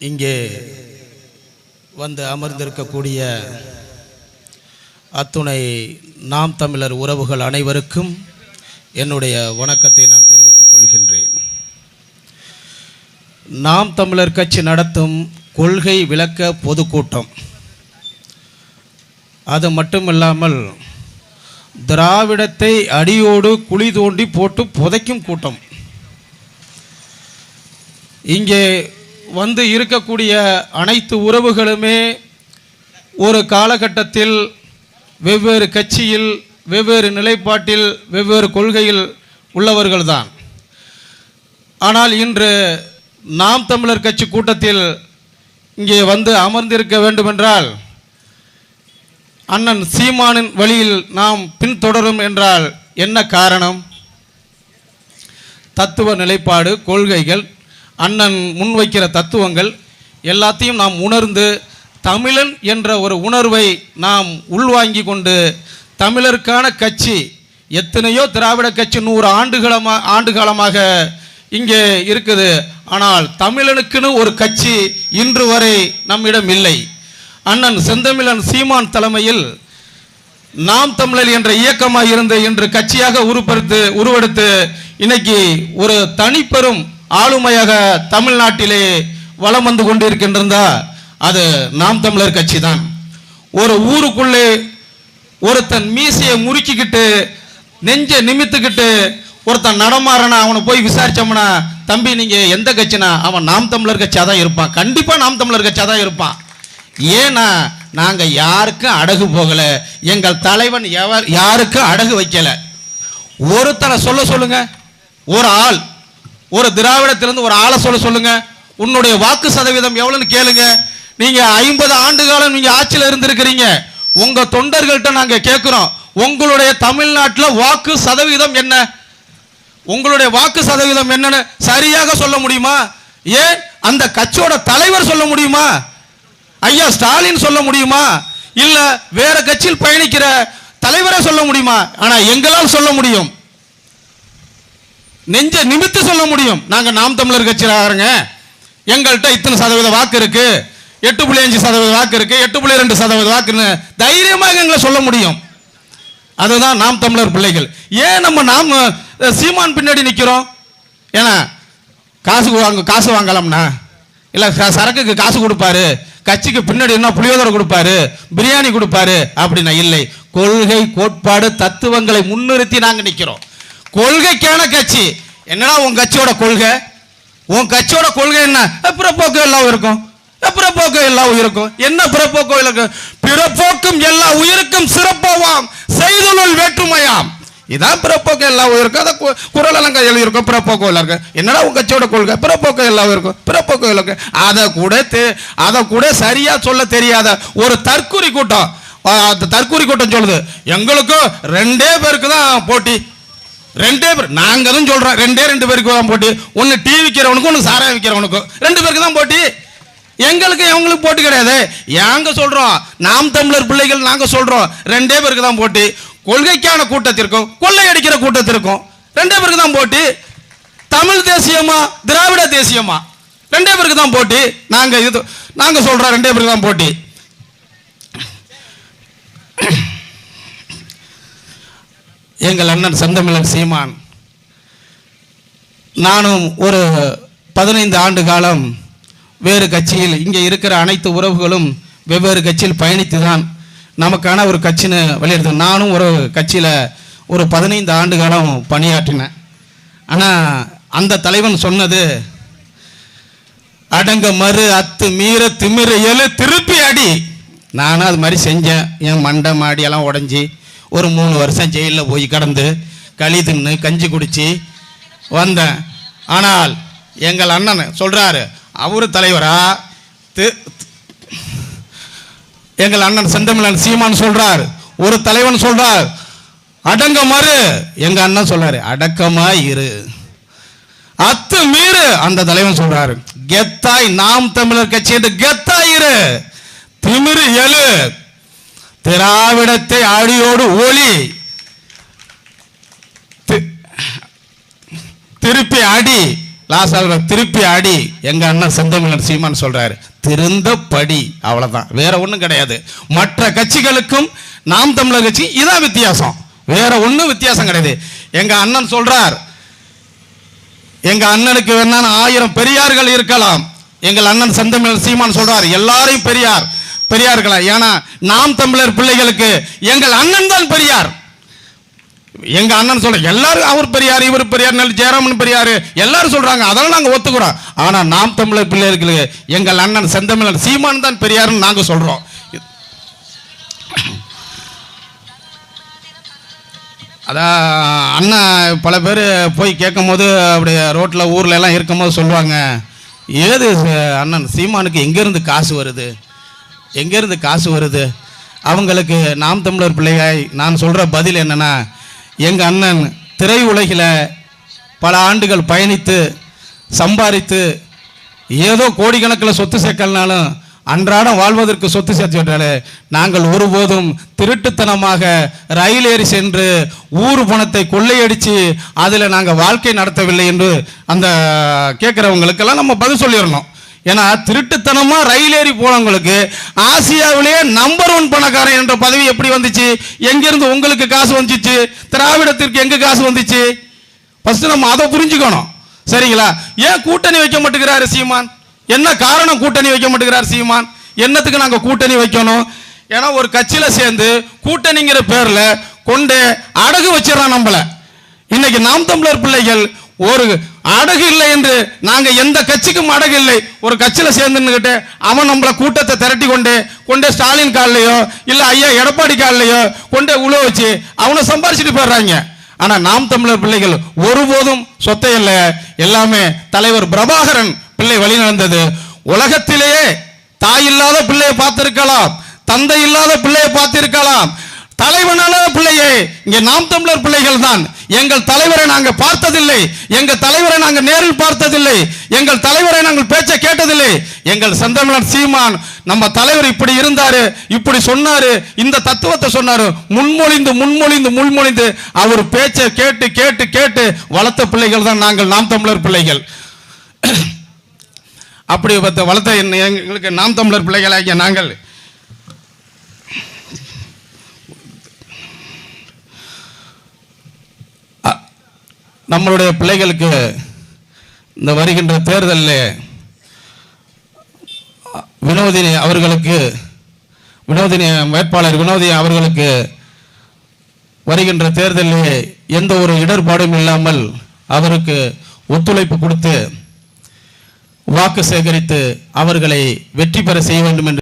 இங்கே வந்து அமர்ந்திருக்கக்கூடிய அத்துணை நாம் தமிழர் உறவுகள் அனைவருக்கும் என்னுடைய வணக்கத்தை நான் தெரிவித்துக் கொள்கின்றேன். நாம் தமிழர் கட்சி நடத்தும் கொள்கை விளக்க பொதுக்கூட்டம், அது மட்டுமில்லாமல் திராவிடத்தை அடியோடு குழி தோண்டி போட்டு புதைக்கும் கூட்டம். இங்கே வந்து இருக்கக்கூடிய அனைத்து உறவுகளுமே ஒரு காலகட்டத்தில் வெவ்வேறு கட்சியில், வெவ்வேறு நிலைப்பாட்டில், வெவ்வேறு கொள்கையில் உள்ளவர்கள்தான். ஆனால் இன்று நாம் தமிழர் கட்சி கூட்டத்தில் இங்கே வந்து அமர்ந்திருக்க வேண்டுமென்றால் அண்ணன் சீமானின் வழியில் நாம் பின்தொடரும் என்றால் என்ன காரணம்? தத்துவ நிலைப்பாடு, கொள்கைகள், அண்ணன் முன்வைக்கிற தத்துவங்கள் எல்லாத்தையும் நாம் உணர்ந்து தமிழன் என்ற ஒரு உணர்வை நாம் உள்வாங்கி கொண்டு தமிழருக்கான கட்சி, எத்தனையோ திராவிட கட்சி 100 ஆண்டுகாலமாக இங்கே இருக்குது. ஆனால் தமிழனுக்குன்னு ஒரு கட்சி இன்று வரை நம்மிடம் இல்லை. அண்ணன் செந்தமிழன் சீமான் தலைமையில் நாம் தமிழர் என்ற இயக்கமாக இருந்து இன்று கட்சியாக உருவெடுத்து இன்னைக்கு ஒரு தனிப்பெரும் ஆளுமையாக தமிழ்நாட்டிலே வலம் வந்து கொண்டிருக்கின்றதா, அது நாம் தமிழர் கட்சி தான். ஒரு ஊருக்குள்ளே ஒருத்தன் மீசையை முறுக்கிக்கிட்டு நெஞ்சை நிமித்துக்கிட்டு ஒருத்தன் நடமாறனா அவனை போய் விசாரிச்சோம்னா, தம்பி நீங்க எந்த கட்சினா, அவன் நாம் தமிழர் கட்சியாக தான் இருப்பான். கண்டிப்பா நாம் தமிழர் கட்சியாக தான் இருப்பான். ஏன்னா நாங்க யாருக்கும் அடகு போகல, எங்கள் தலைவன் யாருக்கும் அடகு வைக்கல. ஒருத்தனை சொல்லுங்க, ஒரு ஆள், ஒரு திராவிடத்திலிருந்து ஒரு ஆளை சொல்லுங்க, உன்னுடைய வாக்கு சதவீதம் எவ்வளவுன்னு கேளுங்க. நீங்க 50 ஆண்டு காலம் நீங்க ஆட்சியில் இருந்திருக்கிறீங்க. உங்க தொண்டர்கள்ட்ட நாங்க கேட்கிறோம், உங்களுடைய தமிழ்நாட்டில் வாக்கு சதவீதம் என்ன? உங்களுடைய வாக்கு சதவீதம் என்னன்னு சரியாக சொல்ல முடியுமா? ஏன் அந்த கட்சியோட தலைவர் சொல்ல முடியுமா? ஐயா ஸ்டாலின் சொல்ல முடியுமா? இல்ல வேற கட்சியில் பயணிக்கிற தலைவரை சொல்ல முடியுமா? ஆனா எங்களால் சொல்ல முடியும், நெஞ்ச நிமித்து சொல்ல முடியும். நாங்க நாம் தமிழர் கட்சியாருங்க, எங்கள்கிட்ட இத்தனை சதவீத வாக்கு இருக்கு, 8.5% வாக்கு இருக்கு, 8.2% வாக்குன்னு தைரியமாக எங்களை சொல்ல முடியும். அதுதான் நாம் தமிழர் பிள்ளைகள். ஏன் நம்ம சீமான் பின்னாடி நிற்கிறோம்? ஏன்னா காசு வாங்கலாம்னா, இல்ல சரக்குக்கு காசு கொடுப்பாரு, கட்சிக்கு பின்னாடி என்ன புளியோதரை கொடுப்பாரு, பிரியாணி கொடுப்பாரு அப்படின்னா இல்லை. கொள்கை, கோட்பாடு, தத்துவங்களை முன்னிறுத்தி நாங்க நிக்கிறோம். கொள்கைக்கான கட்சி. என்னடா உன் கட்சியோட கொள்கை? உன் கட்சியோட கொள்கை என்ன? பிறப்போக்கு எல்லாம் இருக்கும். பிறப்போக்கு எல்லா உயிருக்கும் என்ன? பிறப்போக்கு இருக்கு, பிறப்போக்கும் எல்லா உயிருக்கும் சிறப்போவாம் செய்துள்ள வேற்றுமையாம். இதான் பிறப்போக்கு எல்லா உயிருக்கும். அதை குரல் எல்லாம் கையில் இருக்கும், பிறப்போக்கு எல்லாம் இருக்கு. என்னடா உங்க கட்சியோட கொள்கை? பிறப்போக்கு எல்லாம் இருக்கும், பிறப்போக்கு இருக்கு. அதை கூட சரியா சொல்ல தெரியாத ஒரு தற்குறி கூட்டம். தற்குறி கூட்டம் சொல்லுது, எங்களுக்கும் 2 பேருக்கு தான் போட்டி. 2 பேர், நாங்க தான் சொல்றோம் 2 பேருக்கு தான் போட்டி. ஒன்னு டீ விற்கிறவனுக்கும், ஒன்னு சாராய விற்கிறவனுக்கும் 2 பேருக்கு தான் போட்டி. எங்களுக்கு எங்களுக்கு போட்டி கிடையாது. நாங்க சொல்றோம், நாம் தமிழர் பிள்ளைகள் நாங்க சொல்றோம் 2 பேருக்கு தான் போட்டி. கொள்கைக்கான கூட்டத்திற்கும் கொள்ளையடிக்கிற கூட்டத்திற்கும் 2 பேருக்கு தான் போட்டி. தமிழ் தேசியமா திராவிட தேசியமா 2 பேருக்கு தான் போட்டி. நாங்க சொல்றோம் 2 பேருக்கு தான் போட்டி. எங்கள் அண்ணன் செந்தமிழன் சீமான், நானும் ஒரு 15 ஆண்டு காலம் வேறு கட்சியில், இங்கே இருக்கிற அனைத்து உறவுகளும் வெவ்வேறு கட்சியில் பயணித்து தான் நமக்கான ஒரு கட்சின்னு வெளியிடுது. நானும் ஒரு கட்சியில் ஒரு 15 ஆண்டு காலம் பணியாற்றினேன். ஆனால் அந்த தலைவன் சொன்னது, அடங்க மறு அத்து மீற திமிர எழு திருப்பி அடி. நானும் அது மாதிரி செஞ்சேன். என் மண்டை மாடியெல்லாம் உடஞ்சி ஒரு 3 வருஷம் ஜெயிலில் போய் கடந்து களி தின்னு கஞ்சி குடிச்சு வந்தேன். ஆனால் எங்கள் அண்ணன் சொல்றாரு, அவரு தலைவரா, எங்கள் அண்ணன் செந்தமிழன் சீமான் சொல்றார், ஒரு தலைவன் சொல்றார் அடங்க மறு, எங்க அண்ணன் சொல்றாரு அடக்கமா இரு, அத்து மீறு அந்த தலைவன் சொல்றாரு கெத்தாய் நாம் தமிழர் கட்சி என்று கெத்தாய் இரு, திமிரு எழு, திராவிடத்தை அடியோடு ஒளி, திருப்பி அடி, லாஸ்ட் திருப்பி அடி. எங்க அண்ணன் செந்தமிழன் சீமான் சொல்றாரு, திருந்த படி, அவ்வளவுதான், வேற ஒண்ணும் கிடையாது. மற்ற கட்சிகளுக்கும் நாம் தமிழர் கட்சி இதான் வித்தியாசம், வேற ஒண்ணும் வித்தியாசம் கிடையாது. எங்க அண்ணன் சொல்றார், எங்க அண்ணனுக்கு வேணா 1000 பெரியார்கள் இருக்கலாம். எங்கள் அண்ணன் செந்தமிழன் சீமான் சொல்றார், எல்லாரையும் பெரியார்களா? ஏன்னா நாம் தமிழர் பிள்ளைகளுக்கு எங்கள் அண்ணன் தான் பெரியார். எங்க அண்ணன் சொல்ற எல்லாரும் அவர் பெரியார், இவர் பெரியார், ஜெயராமன் பெரியார் எல்லாரும் சொல்றாங்க, அதெல்லாம் நாங்க ஒத்துக்கிறோம். ஆனா நாம் தமிழர் பிள்ளைகளுக்கு எங்கள் அண்ணன் செந்தமிழன் சீமான் தான் பெரியார்னு நாங்க சொல்றோம். அதான் அண்ணன் பல பேர் போய் கேட்கும் போது அப்படியே ரோட்டில் ஊரில் எல்லாம் இருக்கும் போது சொல்லுவாங்க, ஏது அண்ணன் சீமானுக்கு எங்கேருந்து காசு வருது, எங்கேருந்து காசு வருது? அவங்களுக்கு நாம் தமிழர் பிள்ளையாய் நான் சொல்கிற பதில் என்னென்னா, எங்கள் அண்ணன் திரை உலகில் பல ஆண்டுகள் பயணித்து சம்பாதித்து ஏதோ கோடிக்கணக்கில் சொத்து சேர்க்கலனாலும் அன்றாடம் வாழ்வதற்கு சொத்து சேர்த்து விட்டாலே, நாங்கள் ஒருபோதும் திருட்டுத்தனமாக ரயில் ஏறி சென்று ஊர் பணத்தை கொள்ளையடித்து அதில் நாங்கள் வாழ்க்கை நடத்தவில்லை என்று அந்த கேட்குறவங்களுக்கெல்லாம் நம்ம பதில் சொல்லிடணும். ஏன்னா திருட்டுத்தனமாக ரயில் ஏறி போனவங்களுக்கு ஆசியாவிலேயே நம்பர் 1 பணக்காரன் என்ற பதவி எப்படி வந்துச்சு? எங்கிருந்து உங்களுக்கு காசு வந்துச்சு? திராவிடத்திற்கு எங்க காசு வந்துச்சு? ஃபர்ஸ்ட் நம்ம அதை புரிஞ்சுக்கணும், சரிங்களா? ஏன் கூட்டணி வைக்க மாட்டேங்கிறாரு சீமான்? என்ன காரணம் கூட்டணி வைக்க மாட்டேங்கிறார் சீமான்? என்னத்துக்கு நாங்க கூட்டணி வைக்கணும்? ஏன்னா ஒரு கட்சியில சேர்ந்து கூட்டணிங்கிற பேர்ல கொண்டு அடகு வச்சிடறான் நம்மள. இன்னைக்கு நாம் தமிழர் பிள்ளைகள் ஒரு அடகு இல்லை என்று நாங்க எந்த கட்சிக்கும் அடகு இல்லை. ஒரு கட்சியில சேர்ந்துக்கிட்டு அவன் நம்மள கூட்டத்தை திரட்டி கொண்டு ஸ்டாலின் காலிலையோ இல்ல ஐயா எடப்பாடி காலிலையோ கொண்டு உழ வச்சு அவனை சம்பாரிச்சுட்டு போயிடுறாங்க. ஆனா நாம் தமிழர் பிள்ளைகள் ஒருபோதும் சொத்தை இல்லை, எல்லாமே தலைவர் பிரபாகரன் பிள்ளை வழி நடந்தது. உலகத்திலேயே தாய் இல்லாத பிள்ளையை பார்த்திருக்கலாம், தந்தை இல்லாத பிள்ளையை பார்த்திருக்கலாம், தலைவனான பிள்ளையை இங்கே நாம் தமிழர் பிள்ளைகள் தான். எங்கள் தலைவரை நாங்க பார்த்ததில்லை, எங்கள் தலைவரை நாங்க நேரில் பார்த்ததில்லை, எங்கள் தலைவரை நாங்கள் பேச்ச கேட்டதில்லை. எங்கள் செந்தமிழன் சீமான் நம்ம தலைவர் இப்படி இருந்தாரு, இப்படி சொன்னாரு, இந்த தத்துவத்தை சொன்னாரு, முன்மொழிந்து அவர் பேச்சை கேட்டு கேட்டு கேட்டு வளர்த்த பிள்ளைகள் தான் நாங்கள் நாம் தமிழர் பிள்ளைகள். அப்படி வளர்த்த எங்களுக்கு நாம் தமிழர் பிள்ளைகளாகிய நாங்கள் நம்மளுடைய பிள்ளைகளுக்கு இந்த வருகின்ற தேர்தலில் வினோதினி வேட்பாளர் வினோதினி அவர்களுக்கு வருகின்ற தேர்தலில் எந்த ஒரு இடர்பாடும் இல்லாமல் அவருக்கு ஒத்துழைப்பு கொடுத்து வாக்கு சேகரித்து அவர்களை வெற்றி பெற செய்ய வேண்டும் என்று